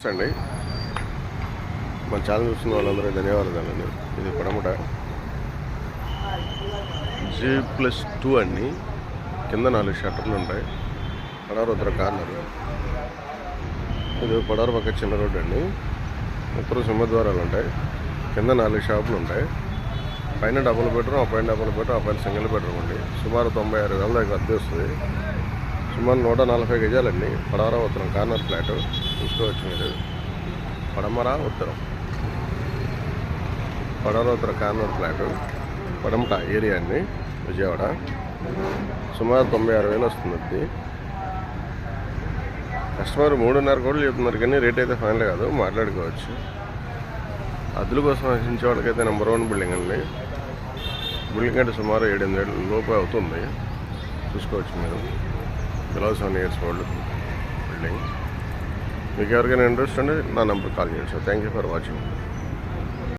అండి మన ఛానల్ చూస్తున్న వాళ్ళందరూ ధన్యవాదాలండి. ఇది పడమట G+2 అండి. కింద 4 షట్టర్లు ఉంటాయి. పడవర ఉత్తర కార్నర్. ఇది పడవర పక్క చిన్న రోడ్డు అండి. ఉత్తర సింహద్వారాలు ఉంటాయి. కింద 4 షాపులు ఉంటాయి. పైన డబుల్ బెడ్రూమ్, ఆ పైన డబుల్ బెడ్రూమ్, ఆ పైన సింగిల్ బెడ్రూమ్ అండి. సుమారు 96,000 దాకా అద్దె వస్తుంది. సుమారు 140 గజాలండి. పడవర ఉత్తరం కార్నర్ ఫ్లాట్ చూసుకోవచ్చు మీరు. పడమర ఉత్తరం పడవర ఉత్తర కార్నర్ ఫ్లాట్ పడమట ఏరియా అండి, విజయవాడ. సుమారు 96,000 వస్తుంది అది. కస్టమర్ 3.5 కోట్లు చెప్తున్నారు, కానీ రేట్ అయితే ఫైనల్ కాదు, మాట్లాడుకోవచ్చు. అద్దెల కోసం ఆశించే వాళ్ళకైతే నెంబర్ 1 బిల్డింగ్ అండి. బిల్డింగ్ అంటే సుమారు 7-8 ఏళ్ళ లోపు అవుతుంది. చూసుకోవచ్చు మీరు. Below 7 years old building. మీకు ఎవరికైనా ఇంట్రెస్ట్ ఉంటే నా నెంబర్ కాల్ చేయండి sir. Thank you for watching.